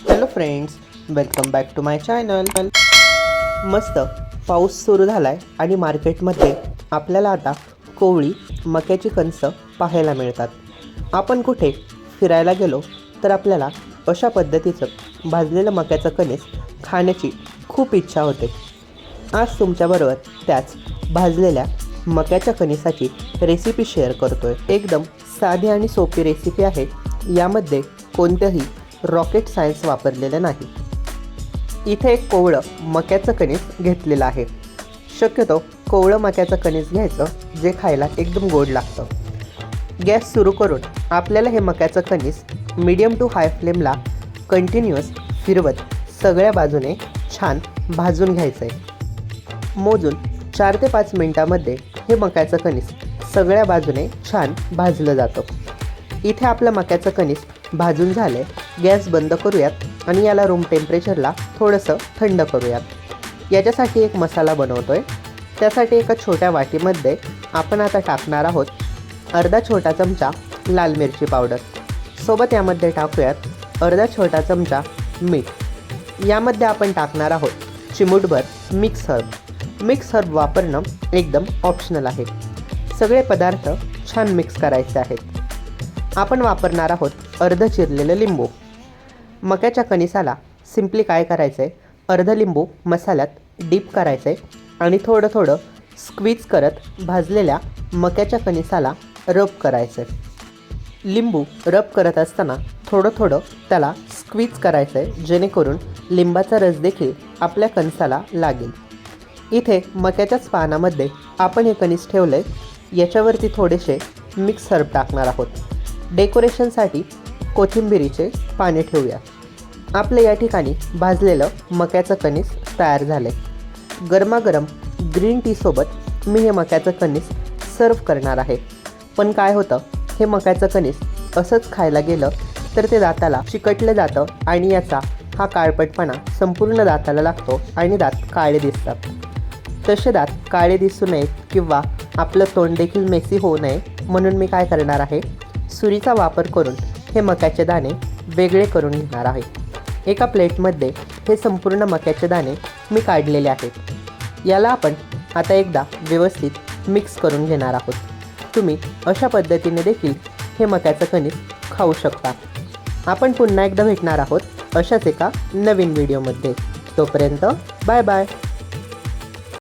Hello friends, welcome back to my channel. मस्त पाऊस सुरू झाला आहे आणि मार्केटमध्ये आपल्याला आता कोवळी मक्याची कणसं पाहायला मिळतात. आपण कुठे फिरायला गेलो तर आपल्याला अशा पद्धतीचं भाजलेलं मक्याचं कणीस खाण्याची खूप इच्छा होते. आज तुमच्याबरोबर त्याच भाजलेल्या मक्याच्या कणिसाची रेसिपी शेअर करतो आहे. एकदम साधी आणि सोपी रेसिपी आहे. यामध्ये कोणत्याही रॉकेट सायन्स वापरलेलं नाही. इथे एक कोवळं मक्याचं कणीस घेतलेलं आहे. शक्यतो कोवळं मक्याचं कणीस घ्यायचं जे खायला एकदम गोड लागतं. गॅस सुरू करून आपल्याला हे मक्याचं कणीस मीडियम टू हाय फ्लेमला कंटिन्युअस फिरवत सगळ्या बाजूने छान भाजून घ्यायचं आहे. मोजून 4 ते 5 मिनटामध्ये हे मक्याचं कणीस सगळ्या बाजूने छान भाजलं जातं. इथे आपलं मक्याचं कणीस भाजून झाले. गॅस बंद करूयात आणि याला रूम टेम्परेचरला थोडंसं थंड करूयात. याच्यासाठी एक मसाला बनवतो आहे. त्यासाठी एका छोट्या वाटीमध्ये आपण आता टाकणार आहोत अर्धा छोटा चमचा लाल मिरची पावडर. सोबत यामध्ये टाकूयात अर्धा छोटा चमचा मीठ. यामध्ये आपण टाकणार आहोत चिमूटभर मिक्स हर्ब. मिक्स हर्ब वापरणं एकदम ऑप्शनल आहे. सगळे पदार्थ छान मिक्स करायचे आहेत. आपण वापरणार आहोत अर्ध चिरलेलं लिंबू. मक्याच्या कणिसाला सिम्पली काय करायचं आहे, अर्ध लिंबू मसाल्यात डीप करायचं आहे आणि थोडं थोडं स्क्वीज करत भाजलेल्या मक्याच्या कणिसाला रब करायचं आहे. लिंबू रब करत असताना थोडं थोडं त्याला स्क्वीज करायचं आहे, जेणेकरून लिंबाचा रस देखील आपल्या कणसाला लागेल. इथे मक्याच्याच पानामध्ये आपण हे कणीस ठेवलं आहे. याच्यावरती थोडेसे मिक्स हर्ब टाकणार आहोत. डेकोरेशनसाठी कोथिंबिरीचे पाने ठेवूया. आपलं या ठिकाणी भाजलेलं मक्याचं कणीस तयार झालं आहे. गरमागरम ग्रीन टीसोबत मी हे मक्याचं कणीस सर्व करणार आहे. पण काय होतं, हे मक्याचं कणीस असंच खायला गेलं तर ते दाताला चिकटलं जातं आणि याचा हा काळपटपणा संपूर्ण दाताला लागतो आणि दात काळे दिसतात. तसे दात काळे दिसू नयेत किंवा आपलं तोंड देखील मेसी होऊ नये म्हणून मी काय करणार आहे, सुरीचा वापर करून हे मक्याचे दाणे वेगळे करून घेणार आहे. एका प्लेटमध्ये हे संपूर्ण मक्याचे दाणे मी काढलेले आहेत. याला आपण आता एकदा व्यवस्थित मिक्स करून घेणार आहोत. तुम्ही अशा पद्धतीने देखील हे मक्याचं कणीस खाऊ शकता. आपण पुन्हा एकदा भेटणार आहोत अशाच एका नवीन व्हिडिओमध्ये. तोपर्यंत बाय बाय.